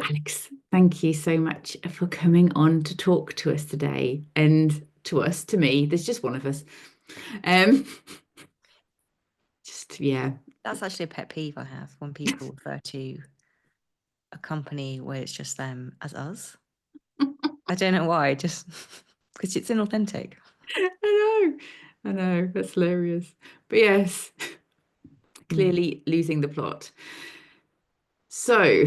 Alex, thank you so much for coming on to talk to us today. And to us, to me, there's just one of us. Um, yeah. That's actually a pet peeve I have when people refer to a company where it's just them as us. I don't know why, just because it's inauthentic. I know, that's hilarious. But yes, Mm. clearly losing the plot. So,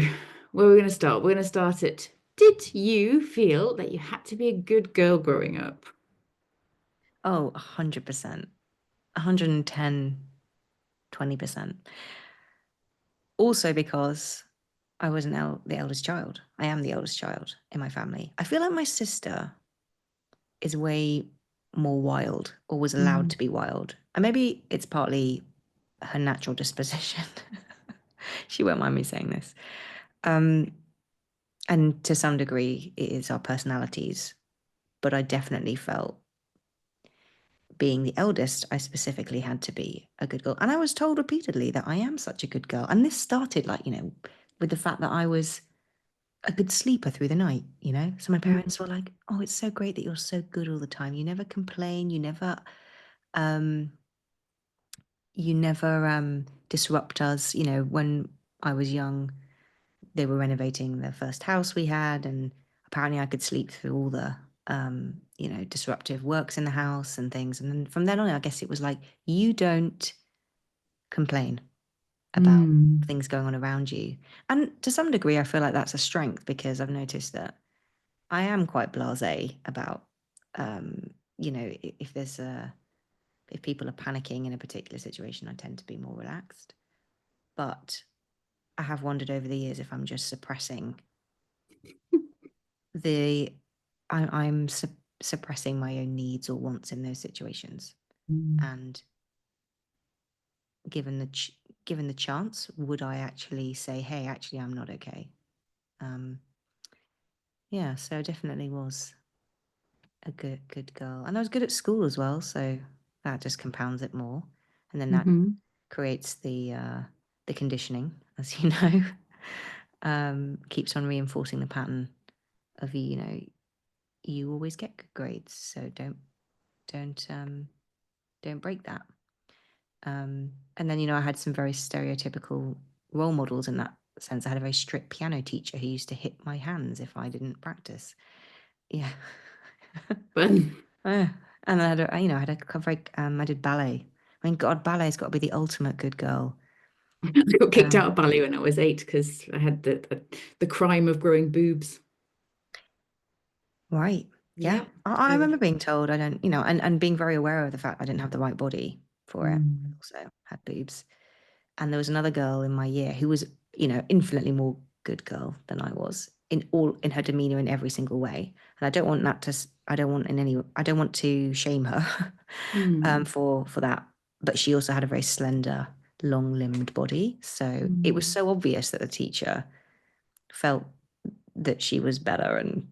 where are we going to start? We're going to start at, did you feel that you had to be a good girl growing up? Oh, 100%, 110, 20%. Also because I was the eldest child. I am the eldest child in my family. I feel like my sister is way more wild, or was allowed Mm. to be wild. And maybe it's partly her natural disposition. She won't mind me saying this. Um, and to some degree, it is our personalities. But I definitely felt, being the eldest, I specifically had to be a good girl. And I was told repeatedly that I am such a good girl. And this started, like, with the fact that I was a good sleeper through the night, So my Mm. parents were like, "Oh, it's so great that you're so good all the time. You never complain, um you never disrupt us." When I was young, they were renovating the first house we had, and apparently I could sleep through all the disruptive works in the house and things. And then from then on, I guess it was like, you don't complain about Mm. things going on around you. And to some degree, I feel like that's a strength, because I've noticed that I am quite blasé about, if if people are panicking in a particular situation, I tend to be more relaxed. But I have wondered over the years if I'm just suppressing the, I'm suppressing my own needs or wants in those situations. Mm. And given given the chance, would I actually say, "Hey, actually, I'm not okay"? Um, yeah, so definitely was a good girl, and I was good at school as well. So that just compounds it more, and then that Mhm. creates the conditioning, as you know. Keeps on reinforcing the pattern of, you always get good grades, so don't don't break that. And then, I had some very stereotypical role models in that sense. I had a very strict piano teacher who used to hit my hands if I didn't practice. Yeah. Fun. Yeah. And I had I had a very, I did ballet. I mean, God, ballet's got to be the ultimate good girl. I got kicked Um, out of ballet when I was 8 because I had the crime of growing boobs. right. Yeah. Yeah. I So, remember being told I don't, and being very aware of the fact I didn't have the right body for it. I mm. also had boobs. And there was another girl in my year who was, infinitely more good girl than I was, in her demeanor in every single way. And I don't want that to, I don't want to shame her Mm. for that. But she also had a very slender, long-limbed body. So it was Mm. so obvious that the teacher felt that she was better and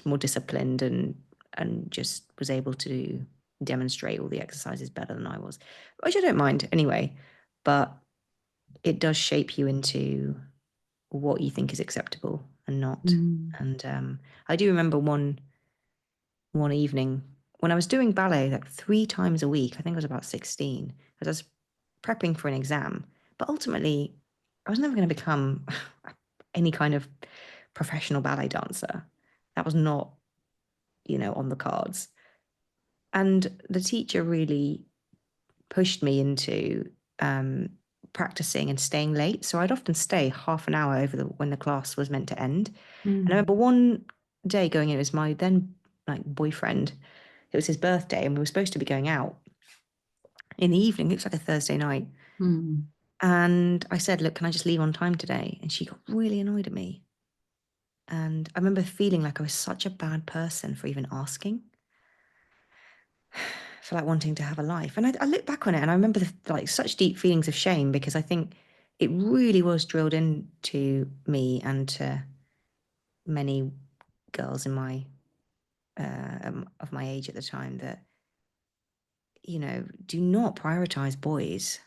more disciplined, and just was able to demonstrate all the exercises better than I was, which I don't mind anyway. But it does shape you into what you think is acceptable and not. Mm. And I do remember one evening when I was doing ballet like 3 times a week. I think I was about 16, because I was prepping for an exam. But ultimately, I was never going to become any kind of professional ballet dancer. That was not, on the cards. And the teacher really pushed me into um, practicing and staying late. So I'd often stay half an hour over when the class was meant to end. And I Mm. remember one day going in, it was my then like boyfriend. It was his birthday, and we were supposed to be going out in the evening. It was like a Thursday night. Mm. And I said, "Look, can I just leave on time today?" And she got really annoyed at me. And I remember feeling like I was such a bad person for even asking, for like wanting to have a life. And I look back on it, and I remember like such deep feelings of shame, because I think it really was drilled into me and to many girls in my of my age at the time, that, do not prioritize boys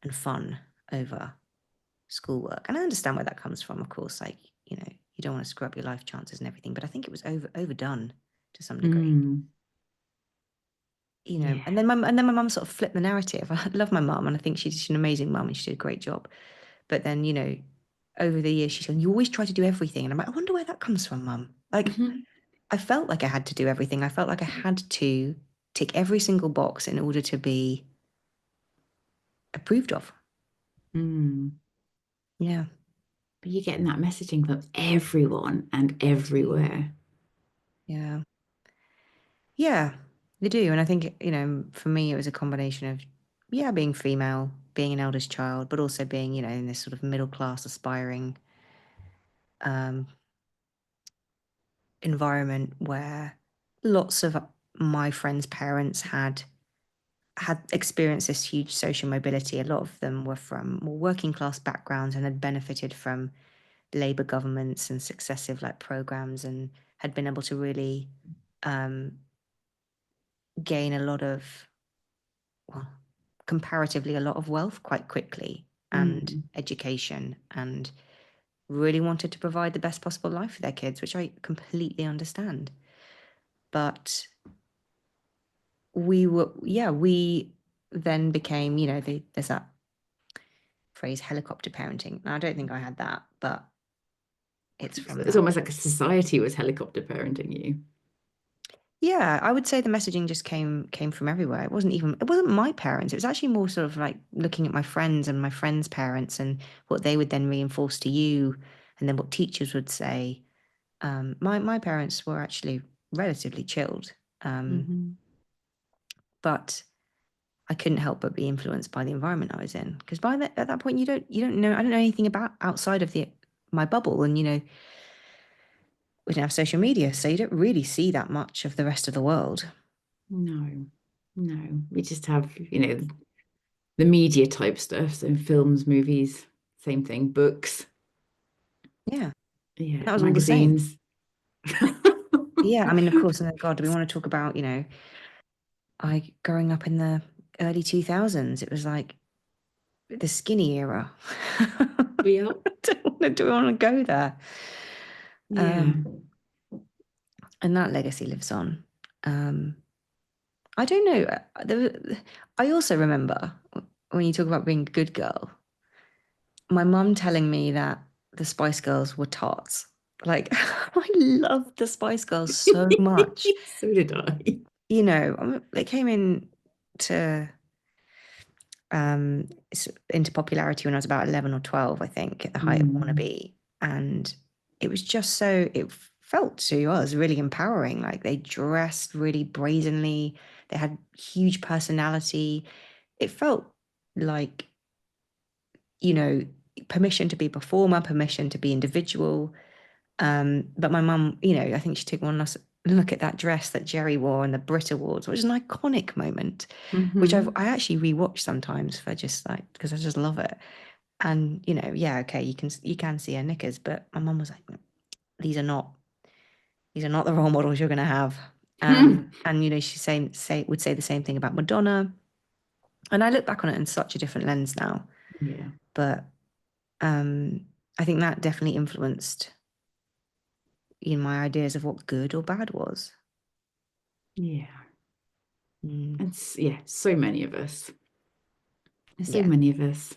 and fun over schoolwork. And I understand where that comes from, of course. Like, you don't want to screw up your life chances and everything. But I think it was overdone to some degree. Mm. Yeah. And then my mum sort of flipped the narrative. I love my mum, and I think she's an amazing mum, and she did a great job. But then, over the years, she's going, "You always try to do everything," and I'm like, I wonder where that comes from, mum. Like, Mhm. I felt like I had to do everything. I felt like I had to tick every single box in order to be approved of. Mm. Yeah, But you're getting that messaging from everyone and everywhere. yeah, yeah. They do, and I think for me, it was a combination of being female, being an eldest child, but also being in this sort of middle class, aspiring um, environment where lots of my friends' parents had experienced this huge social mobility. A lot of them were from more working class backgrounds and had benefited from Labour governments and successive like programs, and had been able to really um, gain a lot of, well, comparatively a lot of wealth quite quickly, and Mm. education, and really wanted to provide the best possible life for their kids, which I completely understand. But we then became, there's that phrase helicopter parenting. Now, I don't think I had that, but it's So from it's that. almost like a society was helicopter parenting you. Yeah, I would say the messaging just came from everywhere. It wasn't my parents. It was actually more sort of like looking at my friends and my friends' parents and what they would then reinforce to you, and then what teachers would say. My parents were actually relatively chilled, um, Hmm. but I couldn't help but be influenced by the environment I was in. Because at that point you don't know, I don't know anything about outside of the my bubble, and we didn't have social media, so you don't really see that much of the rest of the world. No, no. We just have, the media type stuff. So films, movies, same thing, books, Yeah, yeah, that was all the same. magazines. Yeah, I mean, of course, and God, do we want to talk about, I growing up in the early 2000s, it was like the skinny era. Yep. Do we want to go there? Yeah. Um, and that legacy lives on. Um, I don't know. I also remember when you talk about being a good girl, my mum telling me that the Spice Girls were tarts. Like, I loved the Spice Girls so much. So did I. They came in to into popularity when I was about 11 or 12, I think, at the height of Mm. Wannabe. And it was just it felt to us really empowering. Like, they dressed really brazenly, they had huge personality. It felt like, you know, permission to be a performer, permission to be individual. But my mum, I think she took one last look at that dress that Jerry wore in the Brit Awards, which is an iconic moment, which Hmm. I actually rewatch sometimes for just like because I just love it. And yeah, okay, you can see her knickers, but my mum was like, these are not the role models you're going to have. And she would say the same thing about Madonna. And I look back on it in such a different lens now, Yeah. but um, I think that definitely influenced my ideas of what good or bad was. Yeah. Mm, It's yeah, so many of us. There's so yeah, many of us.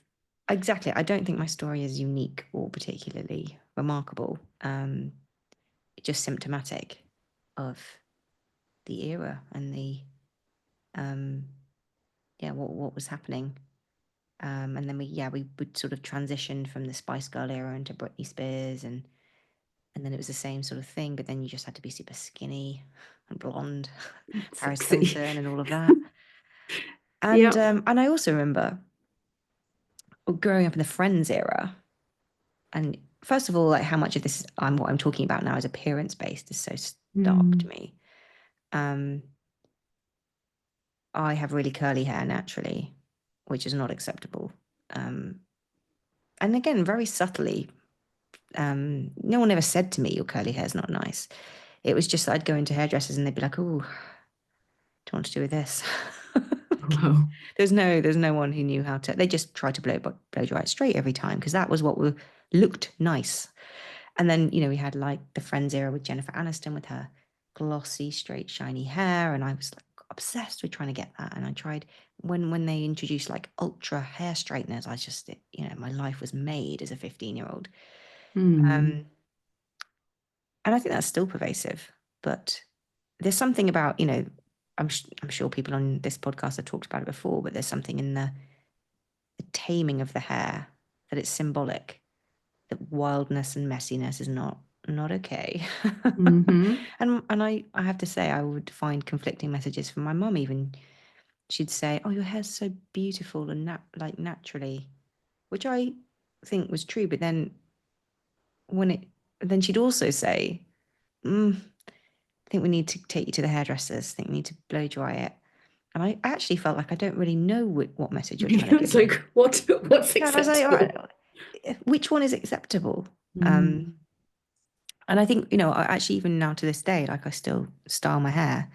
exactly. I don't think my story is unique or particularly remarkable. It's just symptomatic of the era and the um, what was happening. And then we would sort of transition from the Spice Girl era into Britney Spears, and then it was the same sort of thing, but then you just had to be super skinny and blonde, Paris Sexy. Hilton and all of that. And Yep. um, and I also remember growing up in the Friends era. And first of all, like how much of this what I'm talking about now is appearance based is so stark to Mm. me. Um, I have really curly hair naturally, which is not acceptable. Um, and again, very subtly, no one ever said to me, "Your curly hair is not nice." It was just that I'd go into hairdressers and they'd be like, "Oh, don't want to do with this." Okay. Wow. There's no one who knew how to. They just tried to blow dry it straight every time because that was what looked nice. And then, we had like the Friends era with Jennifer Aniston with her glossy, straight, shiny hair. And I was like obsessed with trying to get that. And I tried when they introduced like ultra hair straighteners, I just, my life was made as a 15-year-old. Hmm. Um, and I think that's still pervasive. But there's something about, I'm sure people on this podcast have talked about it before, but there's something in the taming of the hair that it's symbolic, that wildness and messiness is not okay. Mm-hmm. And I have to say, I would find conflicting messages from my mum. Even she'd say, "Oh, your hair's so beautiful and like naturally," which I think was true. But when it then she'd also say, "I think we need to take you to the hairdressers. I think we need to blow dry it." And I actually felt like I don't really know what message you're trying to give It's me. like, what's Yeah, and I was like, acceptable? which one is acceptable? Um, Mm. and I think, I actually even now to this day, like I still style my hair.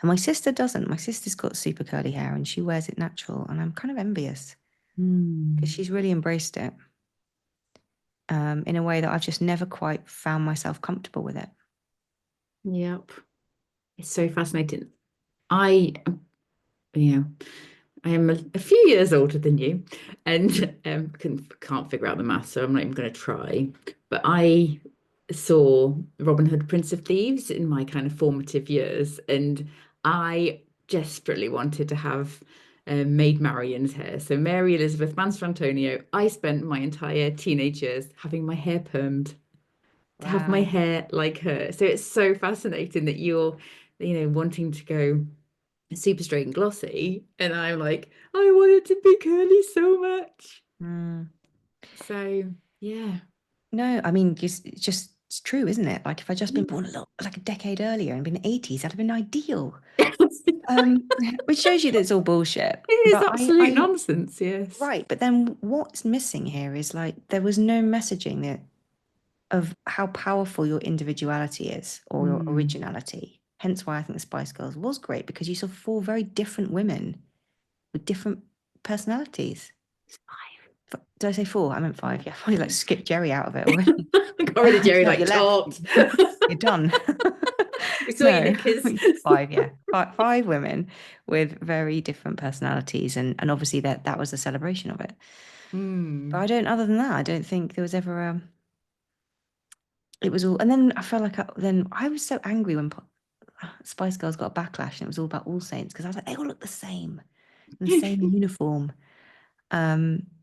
And my sister doesn't. My sister's got super curly hair and she wears it natural. And I'm kind of envious because Mm. she's really embraced it in a way that I've just never quite found myself comfortable with it. Yep. It's so fascinating. I, you know, I am a few years older than you and can't figure out the math, so I'm not even going to try. But I saw Robin Hood, Prince of Thieves in my kind of formative years, and I desperately wanted to have Maid Marian's hair. So Mary Elizabeth Mansur-Antonio, I spent my entire teenage years having my hair permed to have my Wow. hair like her. So it's so fascinating that you're, wanting to go super straight and glossy. And I'm like, I want it to be curly so much. Mm. So yeah. No, I mean, it's true, isn't it? Like if I'd just been Yes. born like a decade earlier and been 80s, that'd have been ideal. It Which shows you that it's all bullshit. is But absolute nonsense, yes. right. But then what's missing here is like there was no messaging that of how powerful your individuality is or your Mm. originality. Hence why I think the Spice Girls was great because you saw four very different women with different personalities. It's fine. Did I say four? I meant five. Yeah, I probably like skip Jerry out of it already. Got rid of Jerry No, you're like left. talked. You're done. We saw your No, knickers. five, yeah. Five women with very different personalities. And obviously that was a celebration of it. But Mm. other than that, I don't think there was ever it was all, and then I felt like then I was so angry when Spice Girls got a backlash and it was all about All Saints because I was like, they all look the same, in the same uniform,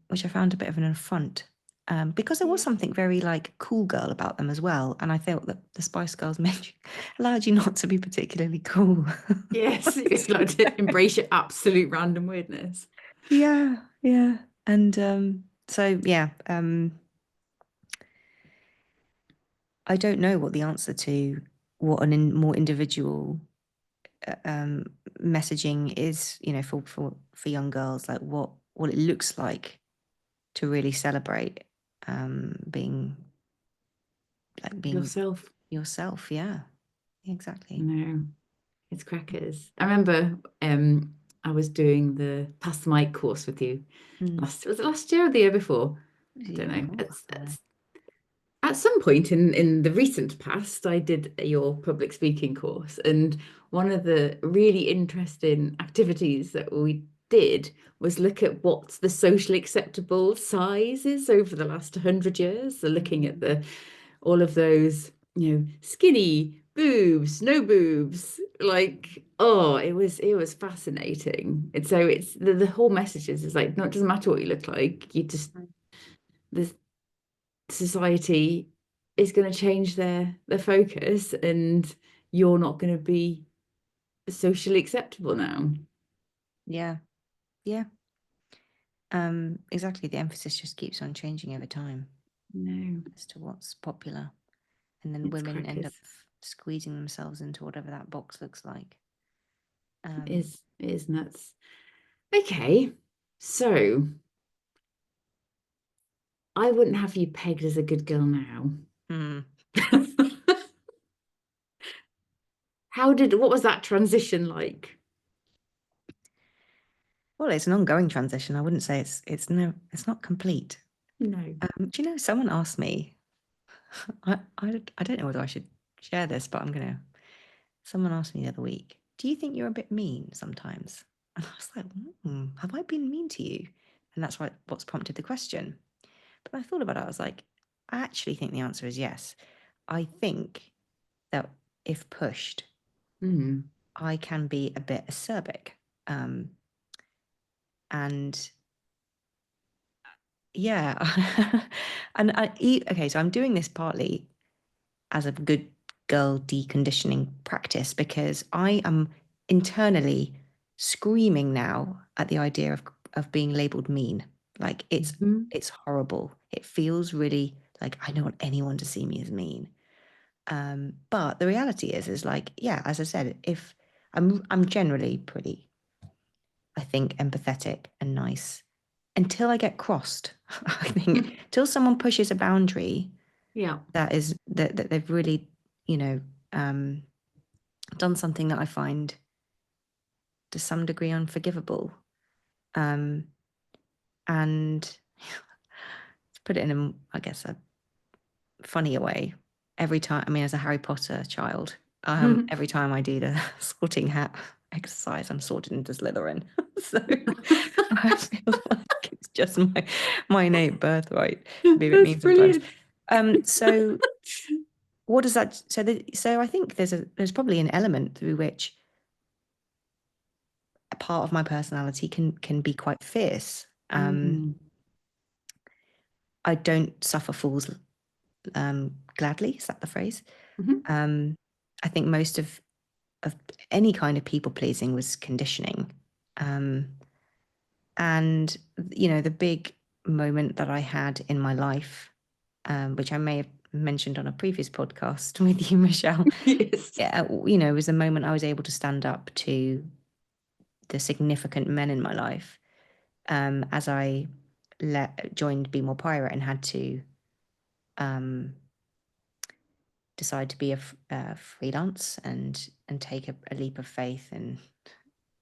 which I found a bit of an affront. Because there was Yeah. something very like cool girl about them as well, and I felt that the Spice Girls made allowed you not to be particularly cool. Yes, it's like to embrace your absolute random weirdness. Yeah, yeah, and so yeah, I don't know what the answer to what more individual um, messaging is, for young girls, like what it looks like to really celebrate being being Yourself. yourself. Yeah, exactly. No. It's crackers. I remember I was doing the Pass the Mic course with you Mm. was it last year or the year before? It was I the don't year know. before. Probably. At some point in the recent past, I did your public speaking course, and one of the really interesting activities that we did was look at what's the socially acceptable sizes over the last 100 years. So looking at Mm. the all of those, skinny boobs, no boobs, like, oh, it was fascinating. And so it's the whole message is like, no, it doesn't matter what you look like, you just the society is going to change their focus and you're not going to be socially acceptable now. Yeah, yeah. Exactly. The emphasis just keeps on changing over time No, as to what's popular, and then it's women end up crackers. squeezing themselves into whatever that box looks like. Um, It is nuts. Okay, so I wouldn't have you pegged as a good girl now. hmm. What was that transition like? Well, it's an ongoing transition. I wouldn't say it's no, it's not complete. No. Do you know, someone asked me. I don't know whether I should share this, but I'm gonna. Someone asked me the other week, "Do you think you're a bit mean sometimes?" And I was like, "Have I been mean to you?" And that's what's prompted the question. But I thought about it. I was like, I actually think the answer is yes. I think that if pushed, Mm. I can be a bit acerbic. Um, and yeah, okay, so I'm doing this partly as a good girl deconditioning practice because I am internally screaming now at the idea of being labeled mean. Like Mhm. it's horrible. It feels really like I don't want anyone to see me as mean. But the reality is like, yeah, as I said, if I'm generally pretty, I think, empathetic and nice until I get crossed. I think till someone pushes a boundary Yeah. that they've really, you know, um, done something that I find to some degree unforgivable. Um, and to put it in I guess, a funnier way, every time, I mean, as a Harry Potter child, every time I do the sorting hat exercise, I'm sorted into Slytherin. So I feel like it's just my innate birthright to be a bit That's mean sometimes. brilliant. So what does that? So I think there's probably an element through which a part of my personality can be quite fierce. Mm. I don't suffer fools gladly. Is that the phrase? Mhm. Um, I think most of any kind of people pleasing was conditioning. Um, and the big moment that I had in my life, which I may have mentioned on a previous podcast with you, Michelle, Yes. yeah, was the moment I was able to stand up to the significant men in my life, as I joined Be More Pirate and had to um, decide to be a freelance and take a leap of faith and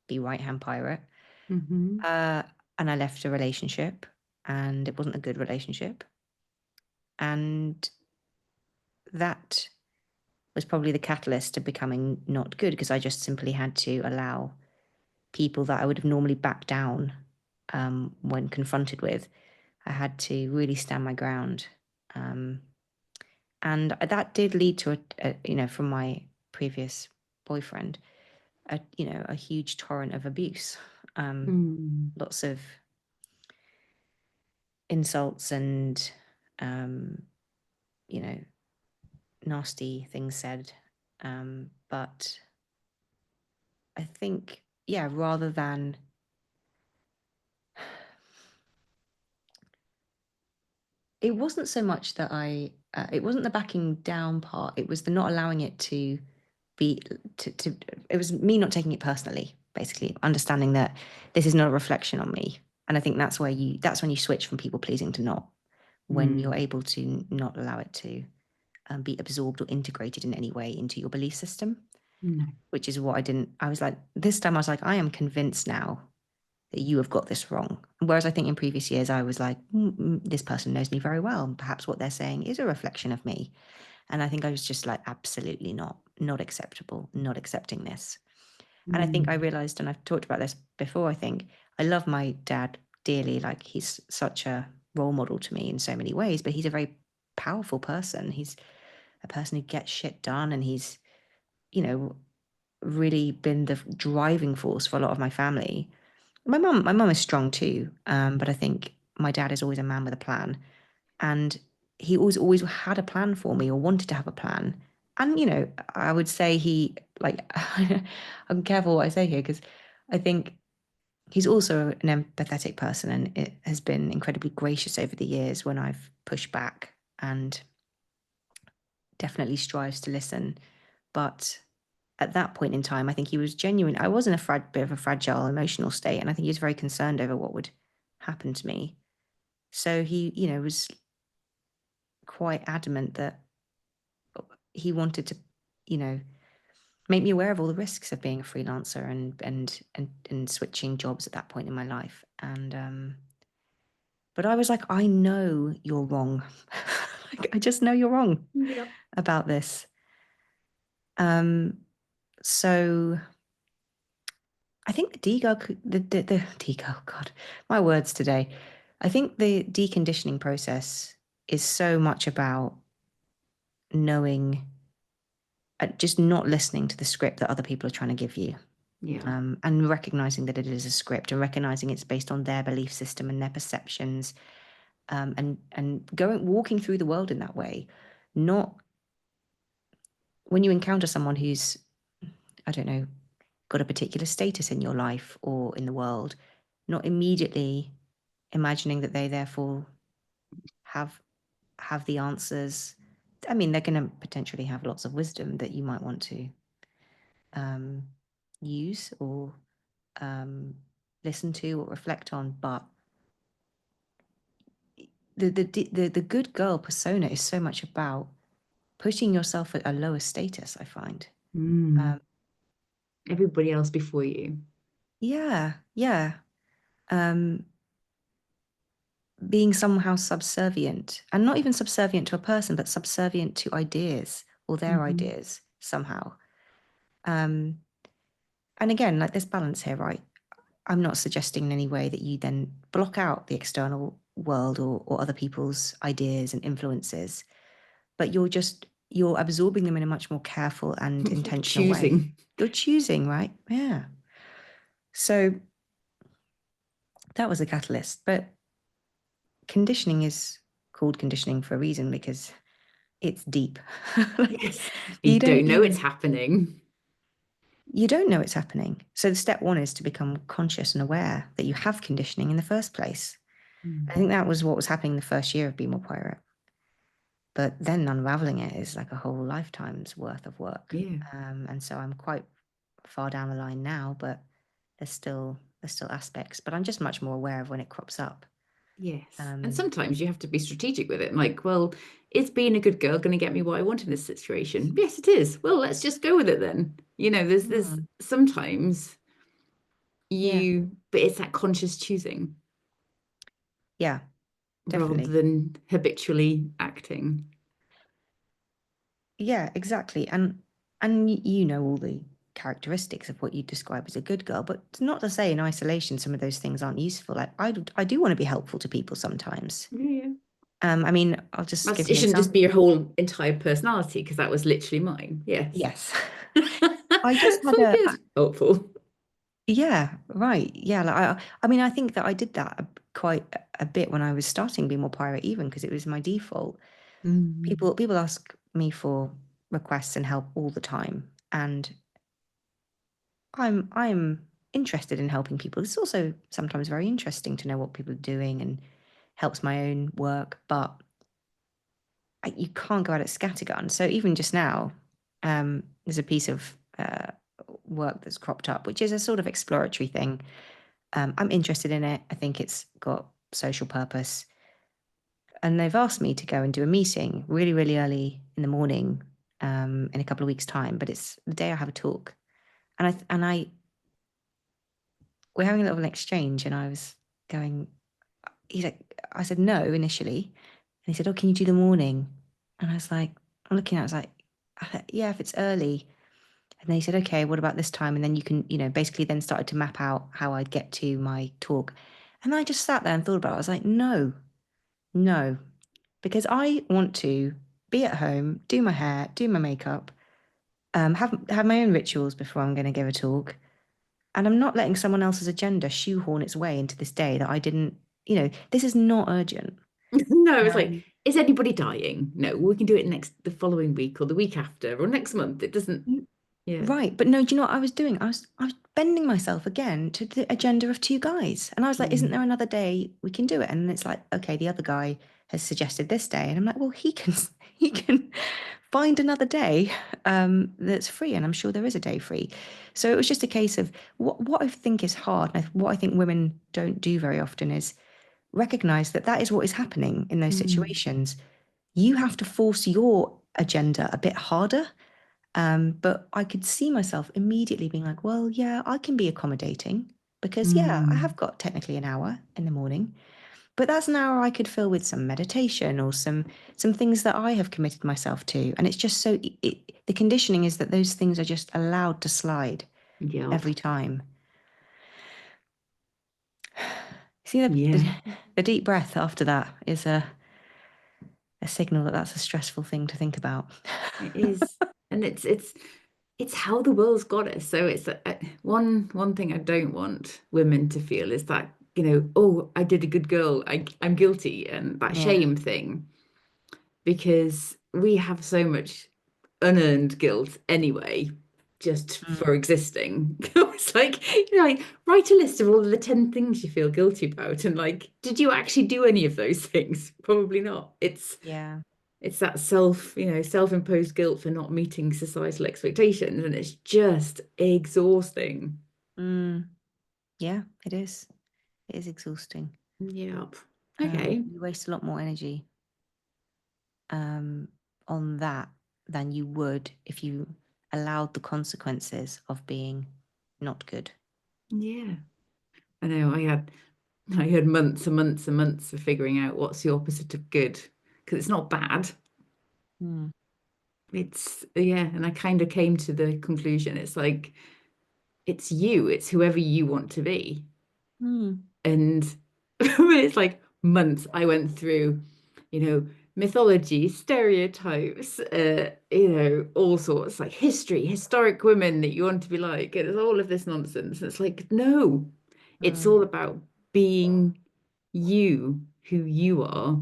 be right hand pirate. Mhm. Uh, and I left a relationship, and it wasn't a good relationship, and that was probably the catalyst to becoming not good because I just simply had to allow people that I would have normally backed down when confronted with. I had to really stand my ground. Um, and that did lead to from my previous boyfriend, a huge torrent of abuse. Mm. Lots of insults and, um, you know, nasty things said. But I think, yeah, rather than it wasn't so much that it wasn't the backing down part, it was the not allowing it to be, it was me not taking it personally, basically, understanding that this is not a reflection on me. And I think that's when you switch from people pleasing to not, when you're Mm. able to not allow it to be absorbed or integrated in any way into your belief system, No. which is what I didn't, I was like, this time I was like, I am convinced now that you have got this wrong. Whereas I think in previous years, I was like, this person knows me very well. And perhaps what they're saying is a reflection of me. And I think I was just like, absolutely not acceptable, not accepting this. And I think I Mm. realized, and I've talked about this before, I think I love my dad dearly. Like he's such a role model to me in so many ways, but he's a very powerful person. He's a person who gets shit done, and he's, really been the driving force for a lot of my family. My mum is strong too, but I think my dad is always a man with a plan, and he always had a plan for me or wanted to have a plan. And I would say he like I'm careful what I say here because I think he's also an empathetic person, and it has been incredibly gracious over the years when I've pushed back, and definitely strives to listen. But at that point in time, I think he was genuine. I was in a bit of a fragile emotional state, and I think he was very concerned over what would happen to me. So he, was quite adamant that he wanted to, you know, make me aware of all the risks of being a freelancer and switching jobs at that point in my life. And but I was like, I know you're wrong. I just know you're wrong Yep. about this. So I think the the deco, God, my words today. I think the deconditioning process is so much about knowing, just not listening to the script that other people are trying to give you. Yeah. And recognizing that it is a script and recognizing it's based on their belief system and their perceptions, and walking through the world in that way. Not when you encounter someone who's, I don't know, got a particular status in your life or in the world, not immediately imagining that they therefore have the answers. I mean, they're going to potentially have lots of wisdom that you might want to um, use or listen to or reflect on, but the good girl persona is so much about putting yourself at a lower status, I find. Mm. Um, Everybody else before you. yeah, yeah. Um, Being somehow subservient, and not even subservient to a person, but subservient to ideas or their Hmm. ideas somehow. Um, and again, like, there's balance here, right? I'm not suggesting in any way that you then block out the external world or other people's ideas and influences, but you're absorbing them in a much more careful and intentional way. Choosing. You're choosing, right? Yeah. So that was a catalyst, but conditioning is called conditioning for a reason, because it's deep. Like, Yes. you You don't don't know it's even happening. you don't know it's happening. So the step one is to become conscious and aware that you have conditioning in the first place. I Mm. think that was what was happening the first year of Be More Pirate. But then unraveling it is like a whole lifetime's worth of work. Yeah. And so I'm quite far down the line now, but there's still aspects. But I'm just much more aware of when it crops up. Yes. And Um, sometimes you have to be strategic with it. Like, well, is being a good girl going to get me what I want in this situation? Yes, it is. Well, let's just go with it then. There's hmm, sometimes yeah, but it's that conscious choosing yeah, rather definitely. than habitually acting. Yeah, exactly. And you know all the characteristics of what you describe as a good girl, but it's not to say in isolation some of those things aren't useful. Like, I do want to be helpful to people sometimes. Yeah, yeah. I mean, I'll just give It you an shouldn't just example. be your whole entire personality, because that was literally mine. Yes. Yes. I just had So good. Helpful. yeah, right. Yeah, like, I mean, I think that I did that quite a bit when I was starting Be More Pirate, even because it was my default. Mm. People ask me for requests and help all the time, and I'm interested in helping people. It's also sometimes very interesting to know what people are doing and helps my own work, but you can't go at it scattergun. So even just now, there's a piece of work that's cropped up, which is a sort of exploratory thing. I'm interested in it. I think it's got social purpose, and they've asked me to go and do a meeting really, really early in the morning, in a couple of weeks' time. But it's the day I have a talk, and I we're having a little exchange, and I was going. He's like, I said no initially, and he said, "Oh, can you do the morning?" And I was like, I'm looking at, it, I was like, "Yeah, if it's early." And then he said, "Okay, what about this time?" And then you can, basically then started to map out how I'd get to my talk. And I just sat there and thought about it. I was like, no, no, because I want to be at home, do my hair, do my makeup, have my own rituals before I'm going to give a talk. And I'm not letting someone else's agenda shoehorn its way into this day that I didn't, this is not urgent. No, it's like, Um, is anybody dying? No, we can do it the following week or the week after or next month. It doesn't, yeah. Right, but no, do you know what I was doing? I was bending myself again to the agenda of two guys. And I was like, isn't Mm. there another day we can do it? And it's like, okay, the other guy has suggested this day. And I'm like, well, he can he can find another day that's free. And I'm sure there is a day free. So it was just a case of what I think is hard, and what I think women don't do very often is recognize that that is what is happening in those Mm. situations. You have to force your agenda a bit harder, but I could see myself immediately being like, well, yeah, I can be accommodating because, yeah, I Mm. have got technically an hour in the morning. But that's an hour I could fill with some meditation or some things that I have committed myself to. And it's just so the conditioning is that those things are just allowed to slide Yep. every time. See Yeah. the deep breath after that is a signal that that's a stressful thing to think about. It is. And it's how the world's got us. So it's one thing I don't want women to feel is that, oh, I did a good girl. I'm guilty, and that Yeah. shame thing, because we have so much unearned guilt anyway, just Mm. for existing. It's like, like write a list of all of the 10 things you feel guilty about, and like, did you actually do any of those things? Probably not. Yeah. It's that self-imposed guilt for not meeting societal expectations, and it's just exhausting. Mm. Yeah, it is. It is exhausting. Yep. Okay. You waste a lot more energy um, on that than you would if you allowed the consequences of being not good. Yeah. I know I had months and months and months of figuring out what's the opposite of good, because it's not bad. Mm. It's, yeah, and I kind of came to the conclusion it's like it's you, it's whoever you want to be. Mm. And it's like months I went through, mythology, stereotypes, all sorts, like history, historic women that you want to be like. And it's all of this nonsense. And it's like, no, it's Mm. all about being you, who you are,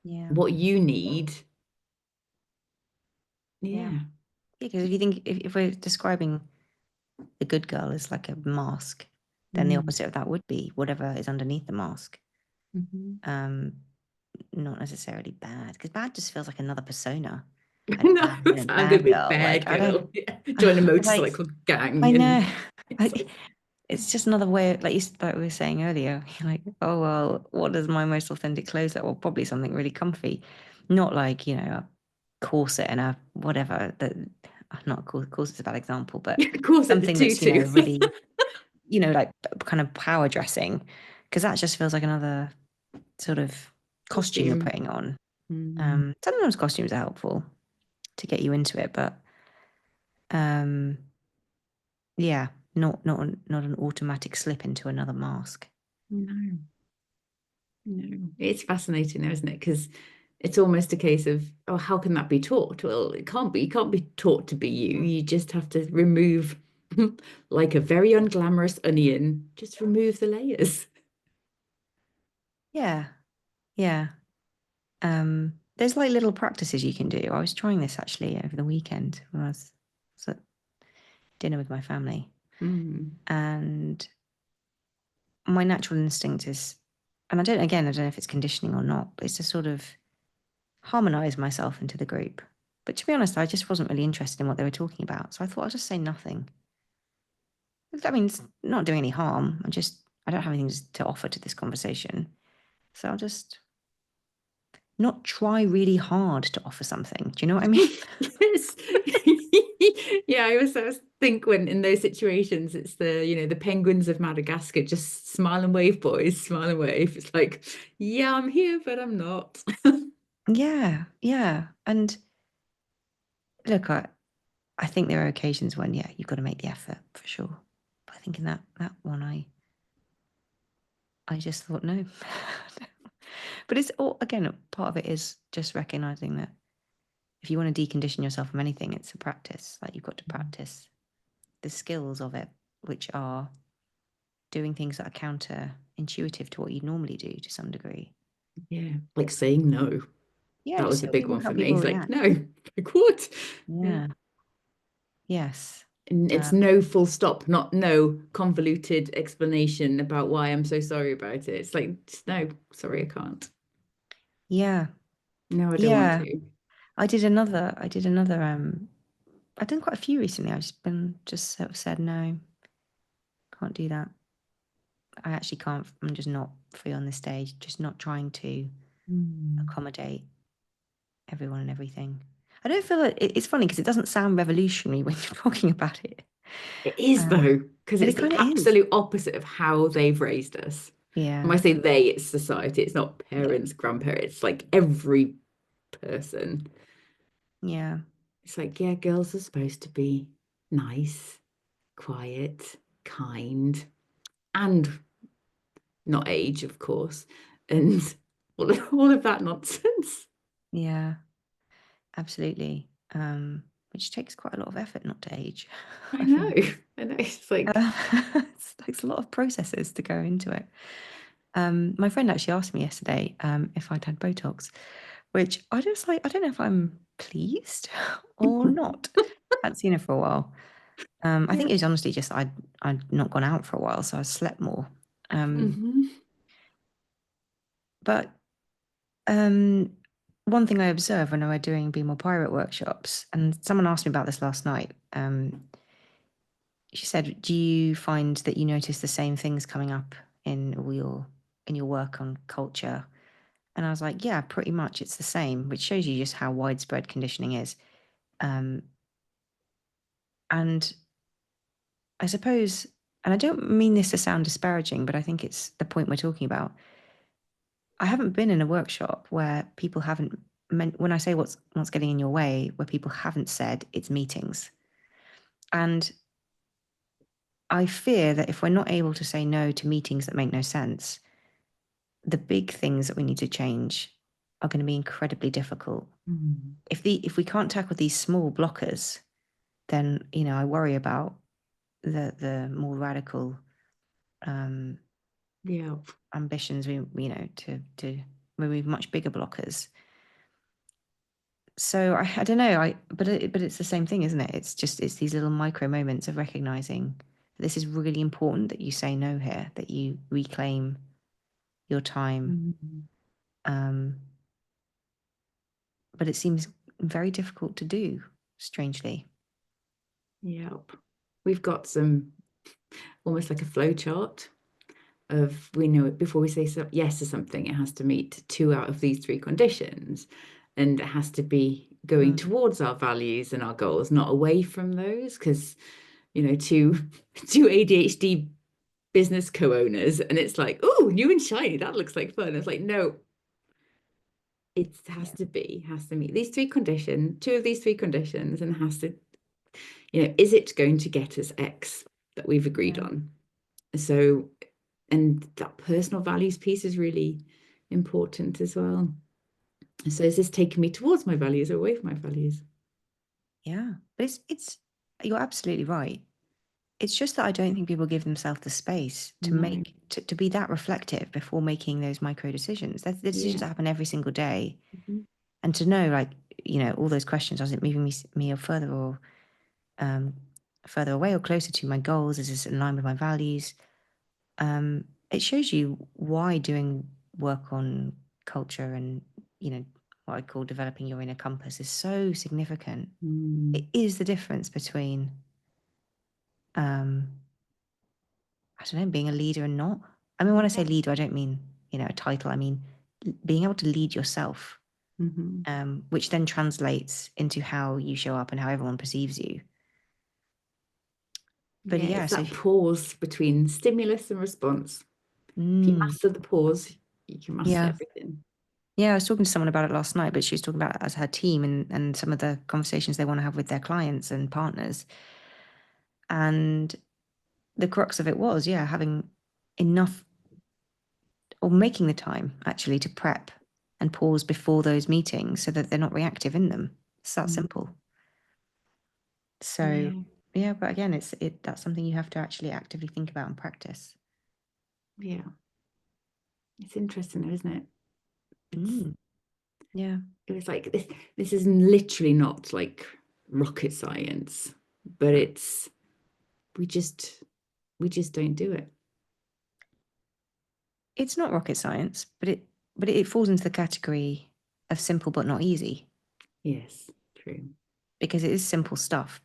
Yeah. what you need. Yeah. Yeah. Because if you think if we're describing the good girl as like a mask, then the Mm. opposite of that would be whatever is underneath the mask. Mhm. Um, Not necessarily bad, because bad just feels like another persona, like No, bad, I'm gonna bad be girl. Like bad I don't, girl. Yeah. Join a like motorcycle gang, I and know, it's like like, it's just another way. Like like we were saying earlier, you're like, oh well, what does my most authentic clothes look? Well, probably something really comfy, not like a corset and a whatever. That not a corset's a bad example, but of course, at the something that's tutu. really like kind of power dressing, because that just feels like another sort of costume you're Costume. putting on. Mm. Sometimes costumes are helpful to get you into it, but um, yeah, not an automatic slip into another mask. No, no. It's fascinating though, isn't it? Because it's almost a case of, oh, how can that be taught? Well, it can't be. You can't be taught to be you. You just have to remove, like a very unglamorous onion, just remove the layers. Yeah, yeah. There's like little practices you can do. I was trying this actually over the weekend when was at dinner with my family, Mm. and my natural instinct is, and I don't know if it's conditioning or not, but it's to sort of harmonize myself into the group. But to be honest, I just wasn't really interested in what they were talking about. So I thought I'll just say nothing. I mean, it's not doing any harm. I don't have anything to offer to this conversation. So I'll just not try really hard to offer something. Do you know what I mean? Yes. Yeah, I always think when in those situations, it's the penguins of Madagascar, just smile and wave, boys, smile and wave. It's like, yeah, I'm here, but I'm not. Yeah, yeah. And look, I think there are occasions when, yeah, you've got to make the effort for sure. But I think in that one, I just thought no. But it's all again, part of it is just recognizing that if you want to decondition yourself from anything, it's a practice. Like you've got to practice the skills of it, which are doing things that are counter intuitive to what you normally do to some degree. Yeah, like saying no. Yeah, That just was a so big one how for me. people It's like, react. no, like what? Yeah. Yeah. Yes. And it's Um, no full stop, not no convoluted explanation about why I'm so sorry about it. It's like, just no, sorry, I can't. yeah. No, I don't want Yeah. to. I've done quite a few recently. I've just sort of said no, can't do that. I actually can't. I'm just not free on this stage. Just not trying to Mm. accommodate everyone and everything. I don't feel like it's funny because it doesn't sound revolutionary when you're talking about it. It is Um, though, because but it's it the kind of is. absolute opposite of how they've raised us. And when Yeah. I say they, it's society. It's not Yeah. parents, grandparents. It's like every person. Yeah. It's like, yeah, girls are supposed to be nice, quiet, kind, and not age, of course, and all of that nonsense. Yeah. Absolutely. Which takes quite a lot of effort not to age, I I know. think. I know. It's like, It takes a lot of processes to go into it. My friend actually asked me yesterday if I'd had Botox, which I just like, I don't know if I'm pleased or not. I hadn't seen her for a while. I yeah. think it was honestly just I'd not gone out for a while, so I slept more. Hmm. But um, one thing I observed when I were doing Be More Pirate workshops, and someone asked me about this last night. She said, "Do you find that you notice the same things coming up in all your work on culture?" And I was like, "Yeah, pretty much. It's the same," which shows you just how widespread conditioning is. Um, and I suppose, and I don't mean this to sound disparaging, but I think it's the point we're talking about. I haven't been in a workshop where people haven't meant when I say what's getting in your way, where people haven't said it's meetings. And I fear that if we're not able to say no to meetings that make no sense, the big things that we need to change are going to be incredibly difficult. Mm. If we can't tackle these small blockers, then I worry about the more radical um, Yeah. ambitions to remove much bigger blockers. So I don't know. But it's the same thing, isn't it? It's these little micro moments of recognizing that this is really important, that you say no here, that you reclaim your time. Mm. Um, but it seems very difficult to do, strangely. Yep. We've got some almost like a flow chart of we know it before we say yes to something, it has to meet two out of these three conditions. And it has to be going Mm, towards our values and our goals, not away from those. Because, two two ADHD business co-owners, and it's like, oh, new and shiny, that looks like fun. It's like, no, it yeah, has to meet these three conditions, two of these three conditions, and has to, is it going to get us X that we've agreed yeah, on? So, and that personal values piece is really important as well. So is this taking me towards my values or away from my values? yeah. But it's you're absolutely right. It's just that I don't think people give themselves the space to No. to be that reflective before making those micro decisions. That's the decisions Yeah. that happen every single day. Mhm. And to know, like, all those questions, is it moving me um, further away or closer to my goals? Is this in line with my values? It shows you why doing work on culture and, what I call developing your inner compass is so significant. It Mm. is the difference between, um, I don't know, being a leader and not. I mean, when I say Yeah. leader, I don't mean, a title. I mean, being able to lead yourself, Hmm. which then translates into how you show up and how everyone perceives you. But Yeah, yeah, it's so, that pause between stimulus and response. If you mm, master the pause, you can master yeah. everything. Yeah, I was talking to someone about it last night, but she was talking about it as her team and some of the conversations they want to have with their clients and partners. And the crux of it was, yeah, having enough or making the time actually to prep and pause before those meetings so that they're not reactive in them. It's that Mm. simple. So Yeah. yeah, but again, that's something you have to actually actively think about and practice. Yeah. It's interesting though, isn't it? It's Mm, yeah. it was like this is literally not like rocket science, but it's we just we just don't do it. It's not rocket science, but it falls into the category of simple but not easy Yes, true. because it is simple stuff.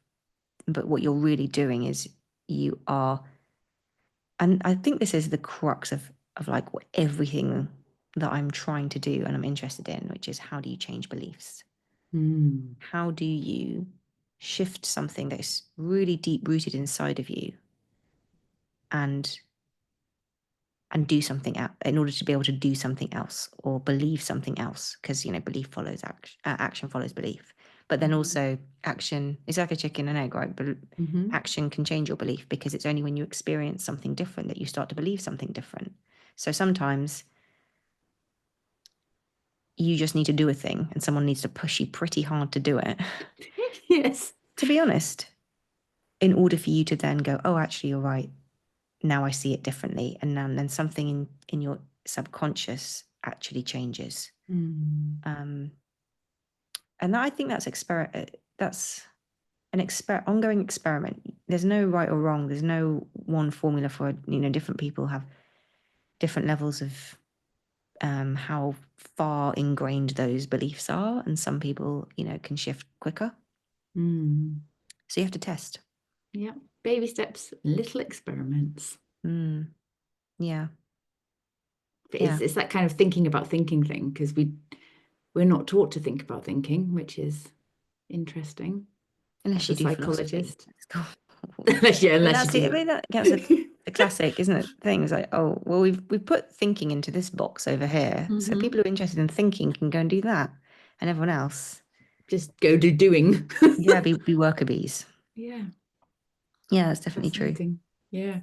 But what you're really doing is you are, and I think this is the crux of like everything that I'm trying to do and I'm interested in, which is how do you change beliefs? Mm. How do you shift something that's really deep rooted inside of you and and do something out in order to be able to do something else or believe something else, because belief follows action, action follows belief. But then also action is like a chicken and egg, right? But action can change your belief, because it's only when you experience something different that you start to believe something different. So sometimes you just need to do a thing and someone needs to push you pretty hard to do it. Yes. To be honest, in order for you to then go, oh, actually, you're right. Now I see it differently. And then something in your subconscious actually changes. And I think that's an ongoing experiment. There's no right or wrong. There's no one formula for different people have different levels of how far ingrained those beliefs are, and some people can shift quicker. So you have to test. Yeah, baby steps, little experiments. Yeah. But it's that kind of thinking about thinking thing, because we're not taught to think about thinking, which is interesting. Unless you do psychologist. Unless you that's do. That's the classic, isn't it? Thing is like, oh, well, we've put thinking into this box over here, so people who are interested in thinking can go and do that, and everyone else just go do doing. Yeah, be worker bees. Yeah, that's definitely true. Yeah.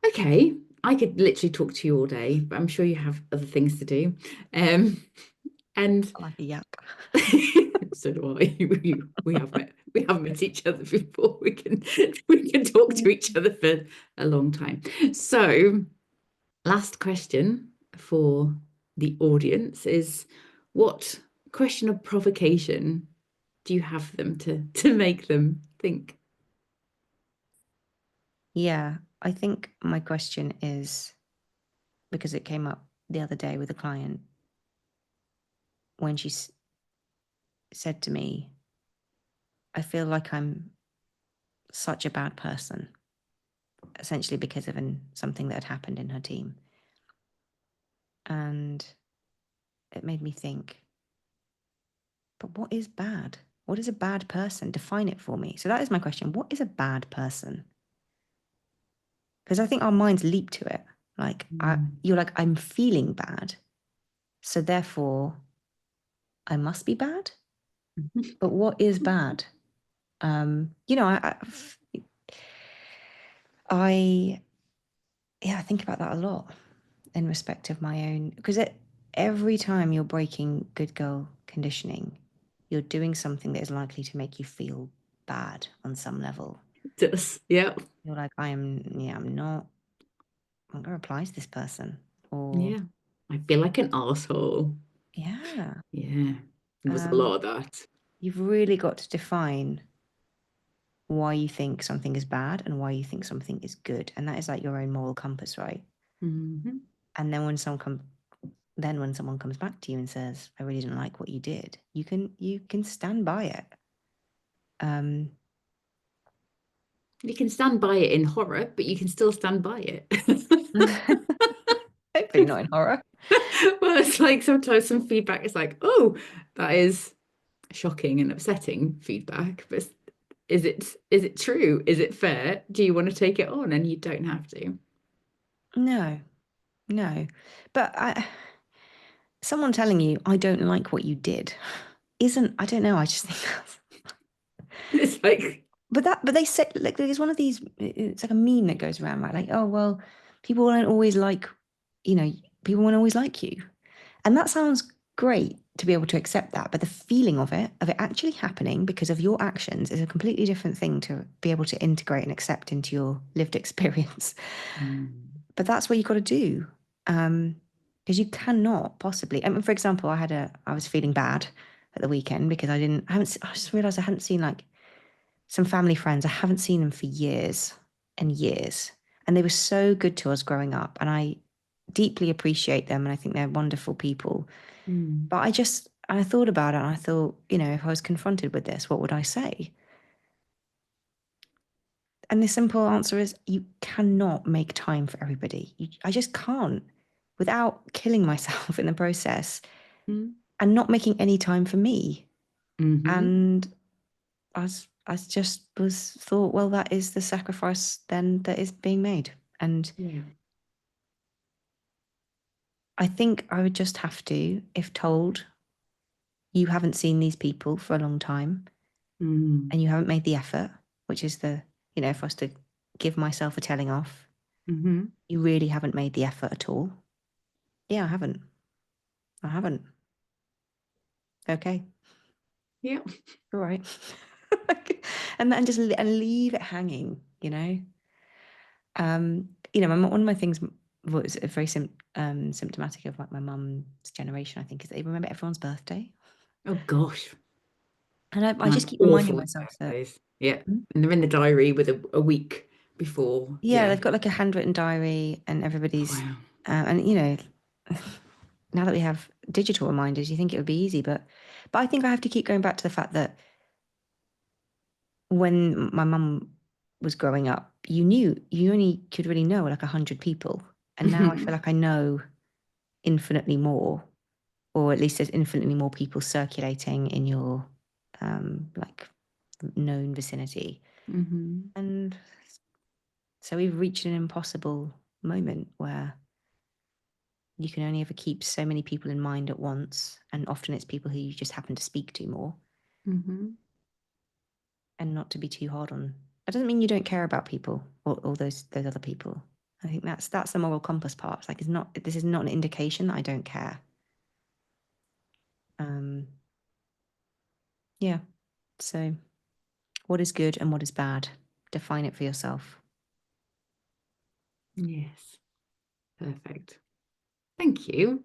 Okay, I could literally talk to you all day, but I'm sure you have other things to do. And I like a yap. So do I. We have met each other before. We can talk to each other for a long time. So, last question for the audience is, what question of provocation do you have them to make them think? Yeah, I think my question is, because it came up the other day with a client when she said to me, I feel like I'm such a bad person, essentially because of something that had happened in her team. And it made me think, but what is bad? What is a bad person? Define it for me. So that is my question. What is a bad person? Because I think our minds leap to it. Like, you're like, I'm feeling bad, so therefore I must be bad. But what is bad? I think about that a lot in respect of my own, because every time you're breaking good girl conditioning, you're doing something that is likely to make you feel bad on some level. Just, yeah. You're like, I'm not going to reply to this person. Or Yeah. I feel like an asshole. Yeah. Yeah. There was a lot of that. You've really got to define why you think something is bad and why you think something is good. And that is like your own moral compass, right? And then when someone comes back to you and says, I really didn't like what you did, you can stand by it. You can stand by it in horror, but you can still stand by it. Hopefully not in horror. Well, it's like sometimes some feedback is like, oh, that is shocking and upsetting feedback, but is it true? Is it fair? Do you want to take it on? And you don't have to. No. But someone telling you, I don't like what you did, I don't know, I just think that's... It's like... But they said, like, there's one of these, it's like a meme that goes around, right? Like, oh, well, people won't always like you. And that sounds great to be able to accept that. But the feeling of it actually happening because of your actions, is a completely different thing to be able to integrate and accept into your lived experience. But that's what you've got to do. Because you cannot possibly, I mean, for example, I was feeling bad at the weekend because I just realized I hadn't seen like some family friends. I haven't seen them for years and years. And they were so good to us growing up. And I deeply appreciate them. And I think they're wonderful people. But I thought about it and I thought, if I was confronted with this, what would I say? And the simple answer is, you cannot make time for everybody. I just can't, without killing myself in the process and not making any time for me. And I just thought, well, that is the sacrifice then that is being made. And I think I would just have to, if told you haven't seen these people for a long time Mm. and you haven't made the effort, which is the, if I was to give myself a telling off, Mm-hmm. you really haven't made the effort at all. Yeah, I haven't. I haven't. Okay. Yeah. All right. And just and leave it hanging, one of my things was very symptomatic of like my mum's generation, I think, is they remember everyone's birthday. Oh gosh. And I just I'm keep reminding awful with myself that, birthdays. Yeah. And they're in the diary with a week before. yeah, Yeah. they've got like a handwritten diary and everybody's, Wow. and now that we have digital reminders, you think it would be easy, but I think I have to keep going back to the fact that when my mum was growing up, you only could really know like 100 people. And now I feel like I know infinitely more, or at least there's infinitely more people circulating in your like known vicinity. Mm-hmm. And so we've reached an impossible moment where you can only ever keep so many people in mind at once. And often it's people who you just happen to speak to more, Mm-hmm. and not to be too hard on. That doesn't mean you don't care about people or those other people. I think that's the moral compass part. It's like, this is not an indication that I don't care. Yeah. So what is good and what is bad? Define it for yourself. Yes. Perfect. Thank you.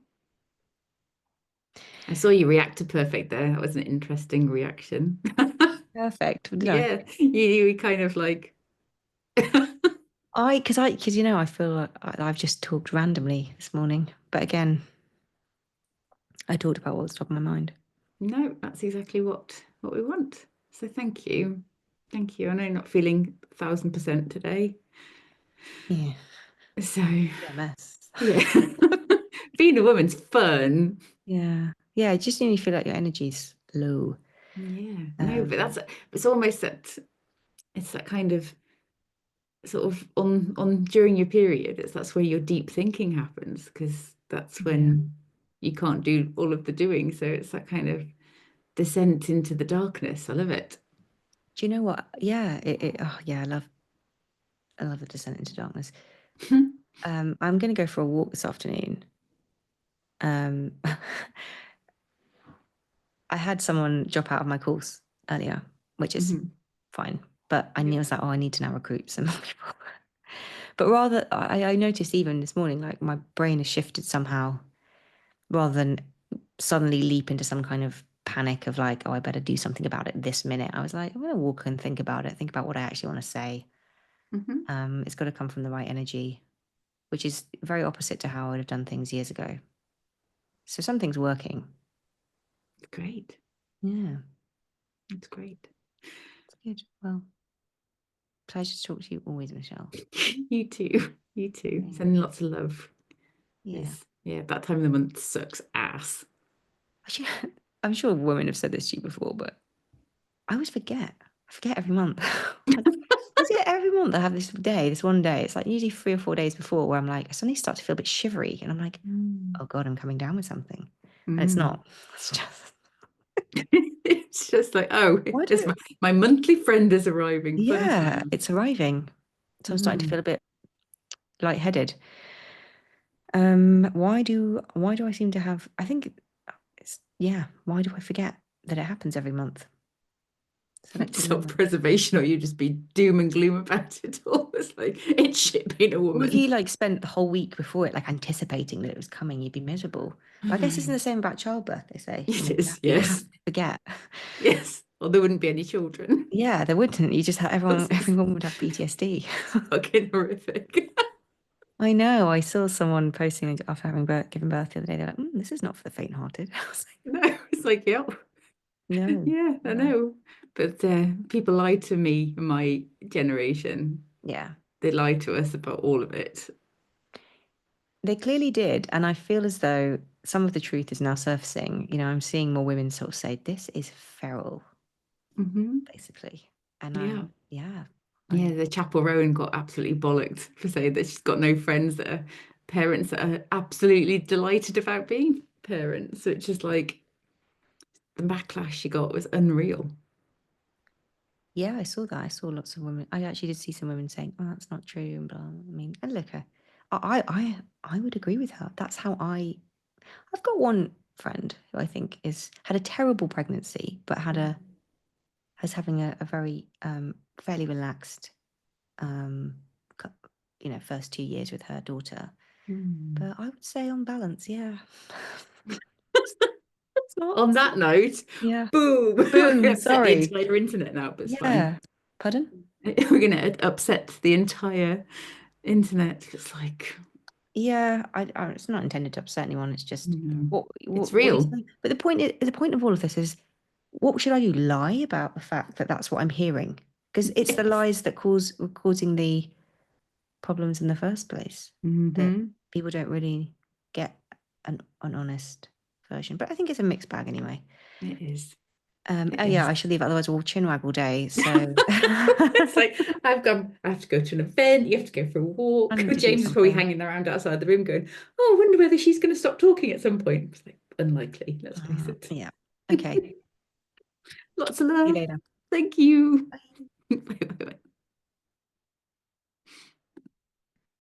I saw you react to perfect there. That was an interesting reaction. Perfect. Did I? Yeah. You kind of like Because I feel like I've just talked randomly this morning, but again, I talked about what was top of my mind. no, that's exactly what we want. So thank you. Thank you. I know you're not feeling 1,000% today. Yeah. So PMS. yeah. Being a woman's fun. Yeah. Yeah. It just made me feel like your energy's low. Yeah. No, but Um, it's almost that it's that kind of sort of on during your period, that's where your deep thinking happens because that's yeah. when you can't do all of the doing. So it's that kind of descent into the darkness. I love it. Do you know what? Yeah. Oh, yeah. I love the descent into darkness. I'm going to go for a walk this afternoon. Um, I had someone drop out of my course earlier, which is Mhm. fine. But I Yeah. knew, I was like, oh, I need to now recruit some more people. But rather, I noticed even this morning, like my brain has shifted somehow, rather than suddenly leap into some kind of panic of like, oh, I better do something about it this minute. I was like, I'm going to walk and think about it, think about what I actually want to say. Mhm. It's got to come from the right energy, which is very opposite to how I would have done things years ago. So something's working. Great. Yeah, That's great. it's good. Well, pleasure to talk to you always, Michelle. You too. You too. Yeah. Sending lots of love. Yeah. It's yeah, that time of the month sucks ass. Actually, I'm sure women have said this to you before, but I always forget. I forget every month. Like, is it every month I have this one day? It's like usually 3 or 4 days before where I'm like, I suddenly start to feel a bit shivery and I'm like, Mm. oh God, I'm coming down with something. And it's Mm. not. It's just, It's just like, oh, why it's do my monthly friend is arriving. Fun yeah, time. it's arriving. So I'm starting to Mm. feel a bit lightheaded. Why do I seem to have, I think it's, yeah, why do I forget that it happens every month? Selective memory. Self-preservation, or you just be doom and gloom about it all. It's like it's shit being a Well, if woman. you like spent the whole week before it, like anticipating that it was coming, you'd be miserable. But I guess it's the same about childbirth. They say, It you is, you have yes. to forget. Yes. Or there wouldn't be any children. Yeah, there wouldn't. You just have Because it's everyone would have PTSD. fucking horrific. I know. I saw someone posting after having given birth the other day. They're like, this is not for the faint-hearted. I was like, No, it's like, yeah, no, yeah, I yeah, know. But people lie to me, my generation. yeah. They lie to us about all of it. They clearly did, and I feel as though some of the truth is now surfacing. I'm seeing more women sort of say, "This is feral," Hmm. basically, and Yeah. yeah, Yeah, I the Chapel Rowan got absolutely bollocked for saying that she's got no friends that are parents that are absolutely delighted about being parents. So it's just like the backlash she got was unreal. Yeah, I saw that. I saw lots of women. I actually did see some women saying, "Oh, that's not true," and blah. I mean, and look, I would agree with her. That's how I've got one friend who I think is had a terrible pregnancy, but has having a very fairly relaxed um cou- first 2 years with her daughter. Hmm. But I would say on balance, yeah. It's not. On that note, Yeah. boom, we're gonna Boom. upset the Sorry. entire internet now, but it's fine. Yeah. Pardon? We're gonna upset the entire internet. It's like, Yeah, it's not intended to upset anyone. It's just it's what you real. say. But the point of all of this is, what should I do? Lie about the fact that that's what I'm hearing? Because it's the Yes. lies that were causing the problems in the first place. That Hmm. people don't really get an honest version. But I think it's a mixed bag anyway. It is. Oh It yeah, is. I should leave. Otherwise, we'll chinwag all day. So It's like I have to go to an event, you have to go for a I walk. need to do James is probably something. hanging around outside the room going, oh, I wonder whether she's going to stop talking at some point. It's like unlikely, let's face it. Yeah. Okay. Lots of See you love. later. Thank you. Bye. Bye bye bye.